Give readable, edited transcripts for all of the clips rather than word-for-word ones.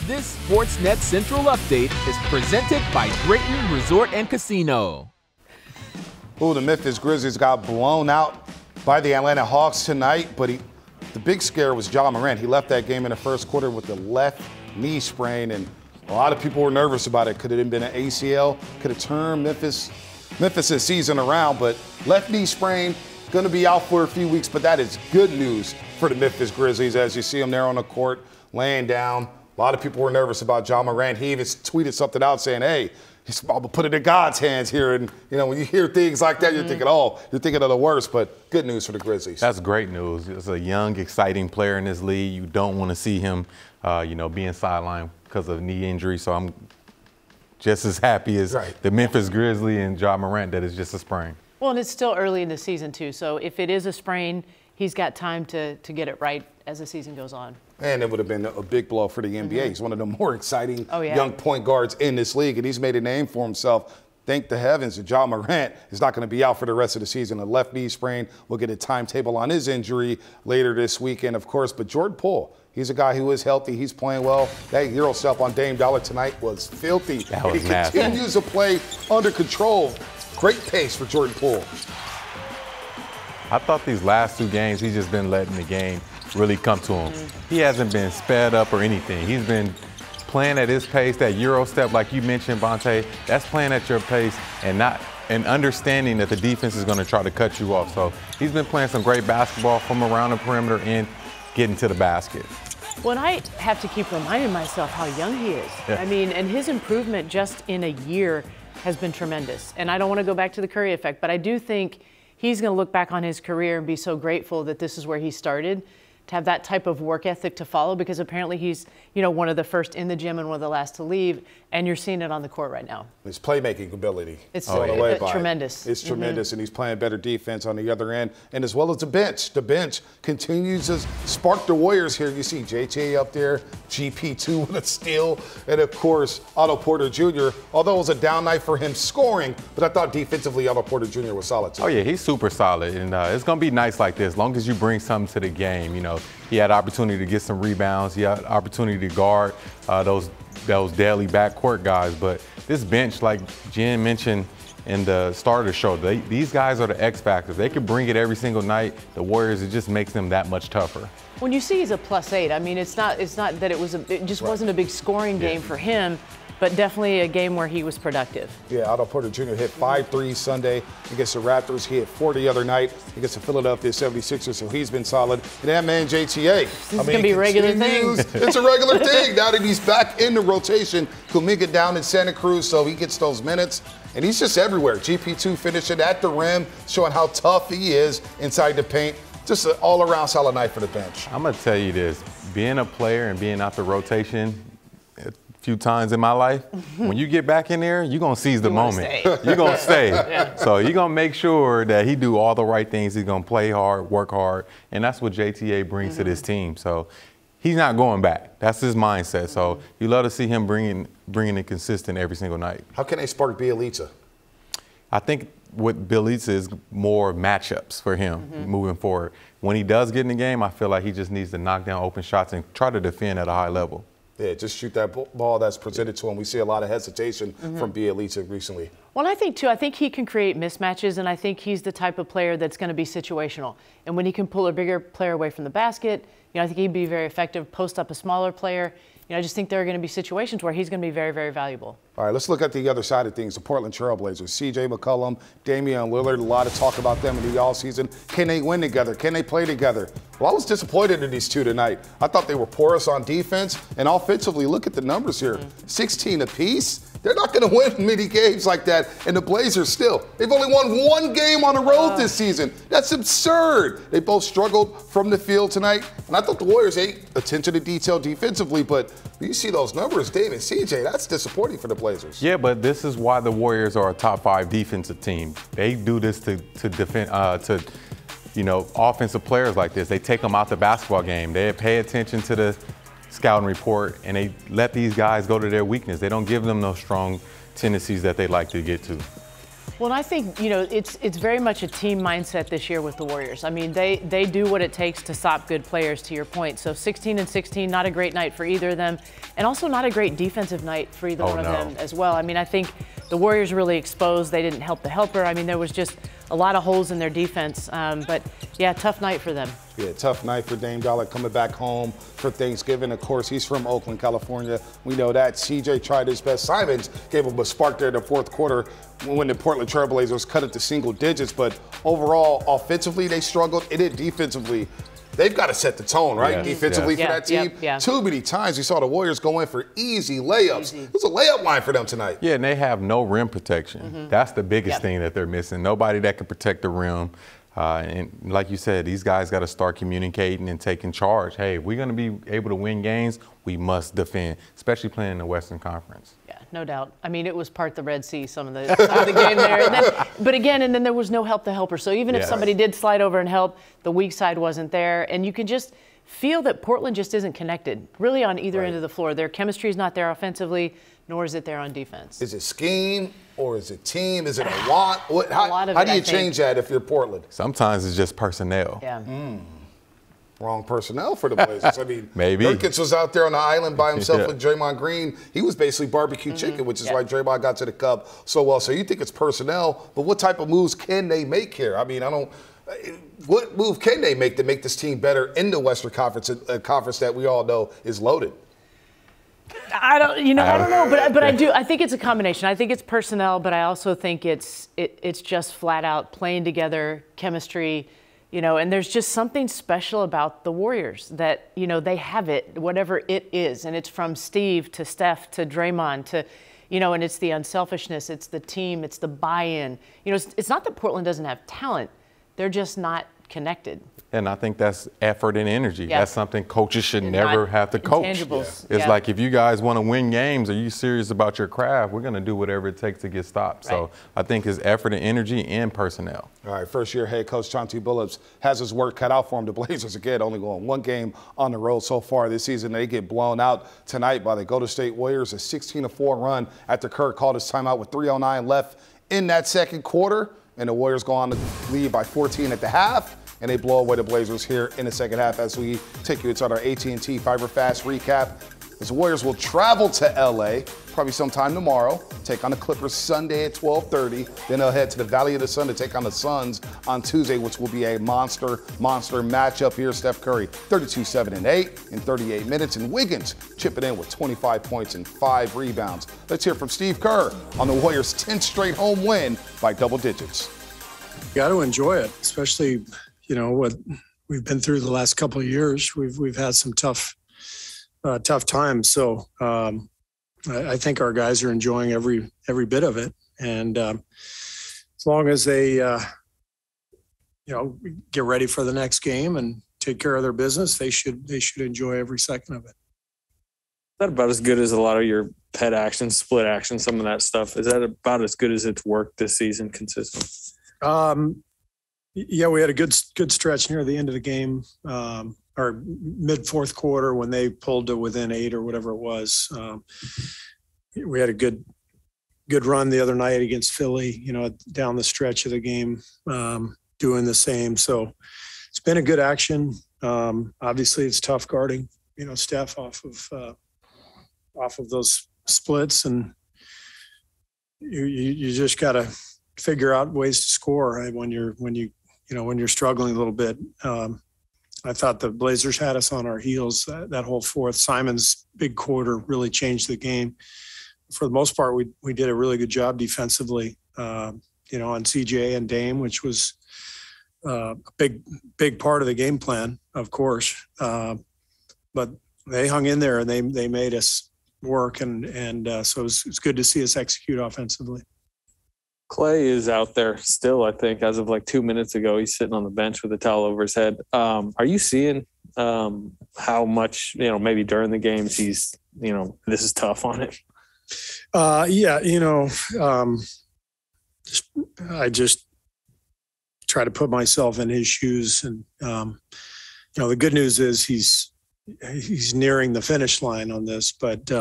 This Sportsnet Central update is presented by Drayton Resort and Casino. Oh, the Memphis Grizzlies got blown out by the Atlanta Hawks tonight, but the big scare was Ja Morant. He left that game in the first quarter with the left knee sprain, and a lot of people were nervous about it. Could it have been an ACL? Could have turned Memphis' season around, but left knee sprain, going to be out for a few weeks, but that is good news for the Memphis Grizzlies as you see him there on the court, laying down. A lot of people were nervous about Ja Morant. He even tweeted something out saying, hey, I'm going to put it in God's hands here. And, you know, when you hear things like that, you're thinking, you're thinking of the worst. But good news for the Grizzlies. That's great news. It's a young, exciting player in this league. You don't want to see him, being sidelined because of knee injury. So I'm just as happy as the Memphis Grizzlies and Ja Morant that it's just a sprain. Well, and it's still early in the season, too. So if it is a sprain, he's got time to get it right as the season goes on. And it would have been a big blow for the NBA. He's one of the more exciting young point guards in this league, and he's made a name for himself. Thank the heavens that Ja Morant is not going to be out for the rest of the season. A left knee sprain. We'll get a timetable on his injury later this weekend, of course. But Jordan Poole, he's a guy who is healthy. He's playing well. That Euro step on Dame Dollar tonight was filthy. That was he nasty. continues to play under control. Great pace for Jordan Poole. I thought these last two games, he's just been letting the game really come to him. He hasn't been sped up or anything. He's been playing at his pace. That Euro step, like you mentioned, Bonte, that's playing at your pace and understanding that the defense is going to try to cut you off. So he's been playing some great basketball from around the perimeter and getting to the basket. Well, and I have to keep reminding myself how young he is. Yeah. I mean, and his improvement just in a year has been tremendous. And I don't want to go back to the Curry effect, but I do think he's going to look back on his career and be so grateful that this is where he started, to have that type of work ethic to follow, because apparently he's, one of the first in the gym and one of the last to leave, and you're seeing it on the court right now. His playmaking ability. It's tremendous. It's tremendous, and he's playing better defense on the other end, and as well as the bench. The bench continues to spark the Warriors here. You see JTA up there, GP2 with a steal, and of course, Otto Porter Jr., although it was a down night for him scoring, but I thought defensively Otto Porter Jr. was solid too. Oh, yeah, he's super solid, and it's going to be nights like this, as long as you bring something to the game. He had opportunity to get some rebounds. He had opportunity to guard those daily backcourt guys. But this bench, like Jen mentioned in the start of the show, these guys are the X factors. They can bring it every single night. The Warriors, it just makes them that much tougher. When you see he's a +8, I mean, it's not that it just wasn't a big scoring game for him, but definitely a game where he was productive. Yeah, Otto Porter Jr. hit 5 threes Sunday against the Raptors. He hit 4 the other night against the Philadelphia 76ers, so he's been solid. And that man, JTA. This is going to be a regular thing. It's a regular thing. Now that he's back in the rotation, Kuminga down in Santa Cruz, so he gets those minutes. And he's just everywhere. GP2 finishing at the rim, showing how tough he is inside the paint. Just an all-around solid night for the bench. I'm going to tell you this. Being a player and being out the rotation, few times in my life, when you get back in there, you're going to seize the moment. You're going to stay. So you're going to make sure that he do all the right things. He's going to play hard, work hard, and that's what JTA brings to this team. So he's not going back. That's his mindset. So you love to see him bringing it consistent every single night. How can they spark Bielitsa? I think what Bielitsa is more matchups for him moving forward. When he does get in the game, I feel like he just needs to knock down open shots and try to defend at a high level. Yeah, just shoot that ball that's presented to him. We see a lot of hesitation from Bielitsa recently. Well, I think he can create mismatches, and I think he's the type of player that's going to be situational. And when he can pull a bigger player away from the basket, I think he'd be very effective, post up a smaller player. I just think there are going to be situations where he's going to be very, very valuable. All right, let's look at the other side of things. The Portland Trailblazers, C.J. McCollum, Damian Lillard, a lot of talk about them in the offseason. Can they win together? Can they play together? Well, I was disappointed in these two tonight. I thought they were porous on defense, and offensively, look at the numbers here. 16 apiece. They're not going to win many games like that. And the Blazers still, they've only won 1 game on the road this season. That's absurd. They both struggled from the field tonight. And I thought the Warriors ate attention to detail defensively, but you see those numbers, Dave and CJ, that's disappointing for the Blazers. Yeah, but this is why the Warriors are a top 5 defensive team. They do this to defend, offensive players like this. They take them out the basketball game. They pay attention to the scouting report, and they let these guys go to their weakness. They don't give them those strong tendencies that they like to get to. Well, and I think, it's very much a team mindset this year with the Warriors. I mean, they do what it takes to stop good players, to your point. So 16-16, not a great night for either of them, and also not a great defensive night for either one of them as well. I mean, I think the Warriors really exposed. They didn't help the helper. I mean, there was just a lot of holes in their defense. But, yeah, tough night for them. Yeah, tough night for Dame Dollar coming back home for Thanksgiving. Of course, he's from Oakland, California. We know that. CJ tried his best. Simons gave him a spark there in the fourth quarter when the Portland Trailblazers cut it to single digits. But overall, offensively, they struggled. It did defensively. They've got to set the tone, right? Defensively for that team. Too many times we saw the Warriors go in for easy layups. It was a layup line for them tonight. Yeah, and they have no rim protection. That's the biggest thing that they're missing. Nobody that can protect the rim. And like you said, these guys got to start communicating and taking charge. Hey, if we're going to be able to win games, we must defend, especially playing in the Western Conference. Yeah, no doubt. I mean, it was part the Red Sea, some of the game there. And then there was no help the helper. So even if somebody did slide over and help, the weak side wasn't there. And you could just feel that Portland just isn't connected, really, on either end of the floor. Their chemistry is not there offensively, nor is it there on defense. Is it scheme or is it team? Is it a want? How do you change that if you're Portland? Sometimes it's just personnel. Yeah. Wrong personnel for the Blazers. I mean, maybe Nurkic was out there on the island by himself with Draymond Green. He was basically barbecue chicken, which is why Draymond got to the cup so well. So you think it's personnel, but what type of moves can they make here? I mean, what move can they make to make this team better in the Western Conference, a conference that we all know is loaded? I don't know, but I do. I think it's a combination. I think it's personnel, but I also think it's just flat out playing together, chemistry, and there's just something special about the Warriors that, they have it, whatever it is. And it's from Steve to Steph to Draymond to, and it's the unselfishness, it's the team, it's the buy-in. It's not that Portland doesn't have talent. They're just not connected. And I think that's effort and energy. Yeah. That's something coaches should never have to coach. Intangibles. It's like, if you guys want to win games, are you serious about your craft? We're going to do whatever it takes to get stopped. Right. So I think it's effort and energy and personnel. All right, first-year head coach Chauncey Billups has his work cut out for him. The Blazers, again, only going one game on the road so far this season. They get blown out tonight by the Golden State Warriors, a 16-4 run after Kerr called his timeout with 3:09 left in that second quarter. And the Warriors go on to lead by 14 at the half, and they blow away the Blazers here in the second half as we take you inside our AT&T Fiber Fast recap. The Warriors will travel to L.A. probably sometime tomorrow, take on the Clippers Sunday at 12:30. Then they'll head to the Valley of the Sun to take on the Suns on Tuesday, which will be a monster matchup here. Steph Curry, 32, 7, and 8 in 38 minutes. And Wiggins chipping in with 25 points and 5 rebounds. Let's hear from Steve Kerr on the Warriors' 10th straight home win by double digits. You got to enjoy it, especially, what we've been through the last couple of years. We've had some tough times. So I think our guys are enjoying every bit of it. And as long as they, get ready for the next game and take care of their business, they should enjoy every second of it. Is that about as good as a lot of your pet action, split action, some of that stuff? Is that about as good as it's worked this season consistently? Yeah, we had a good stretch near the end of the game. Or mid fourth quarter when they pulled to within 8 or whatever it was. We had a good run the other night against Philly, down the stretch of the game, doing the same. So it's been a good action. Obviously it's tough guarding, Steph off of those splits, and you just got to figure out ways to score, right? when you're struggling a little bit. I thought the Blazers had us on our heels that whole fourth. Simon's big quarter really changed the game. For the most part, we did a really good job defensively, on CJ and Dame, which was a big part of the game plan, of course. But they hung in there and they made us work, and so it's good to see us execute offensively. Clay is out there still, I think, as of like 2 minutes ago. He's sitting on the bench with a towel over his head. Are you seeing how much, maybe during the games he's, this is tough on it? Yeah, I just try to put myself in his shoes. And, the good news is he's nearing the finish line on this, but,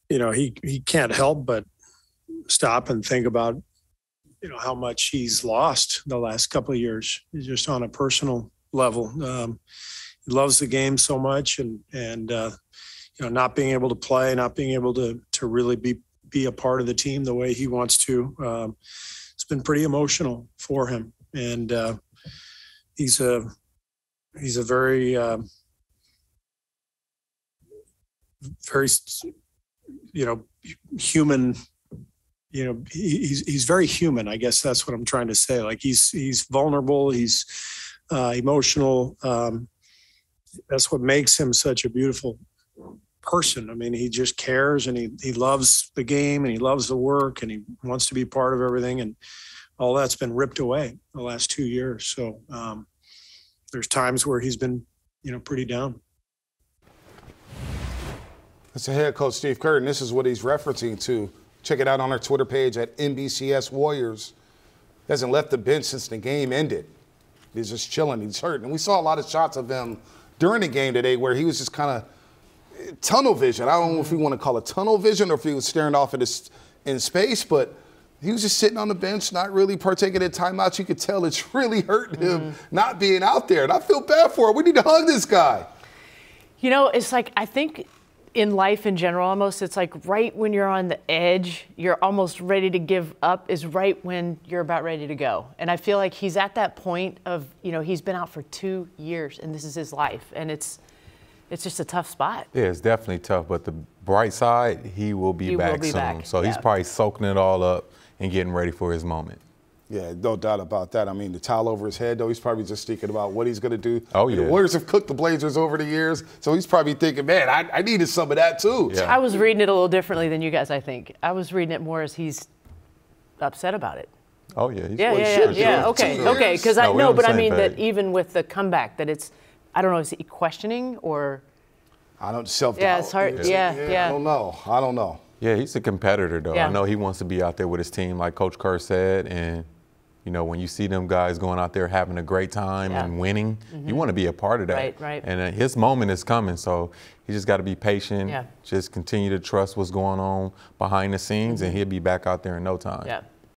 he can't help but stop and think about how much he's lost the last couple of years, just on a personal level. He loves the game so much, and not being able to play, not being able to really be a part of the team the way he wants to. It's been pretty emotional for him, and he's a very very human. He's very human. I guess that's what I'm trying to say. Like he's vulnerable. He's emotional. That's what makes him such a beautiful person. I mean, he just cares, and he loves the game, and he loves the work, and he wants to be part of everything. And all that's been ripped away the last 2 years. So there's times where he's been, pretty down. That's the head coach, Steve Kerr, and this is what he's referencing to. Check it out on our Twitter page at NBCS Warriors. He hasn't left the bench since the game ended. He's just chilling. He's hurt. And we saw a lot of shots of him during the game today where he was just kind of tunnel vision. I don't know if we want to call it tunnel vision or if he was staring off in space, but he was just sitting on the bench, not really partaking in timeouts. You could tell it's really hurting him not being out there. And I feel bad for him. We need to hug this guy. It's like, I think in life in general, almost, it's like right when you're on the edge, you're almost ready to give up, is right when you're about ready to go. And I feel like he's at that point of, he's been out for 2 years and this is his life. And it's just a tough spot. Yeah, it's definitely tough. But the bright side, he will be back soon. So he's probably soaking it all up and getting ready for his moment. Yeah, no doubt about that. I mean, the towel over his head, though, he's probably just thinking about what he's going to do. Oh, yeah. The Warriors have cooked the Blazers over the years, so he's probably thinking, man, I needed some of that, too. Yeah. I was reading it a little differently than you guys, I think. I was reading it more as he's upset about it. Oh, yeah. Yeah. Okay. Because I know, but I mean that even with the comeback, that it's, I don't know, is he questioning or? I don't self-doubt. Yeah, it's hard. Yeah. I don't know. Yeah, he's a competitor, though. Yeah. I know he wants to be out there with his team, like Coach Kerr said, and when you see them guys going out there having a great time and winning, you want to be a part of that. Right. And his moment is coming, so he just got to be patient, just continue to trust what's going on behind the scenes, and he'll be back out there in no time. Yeah.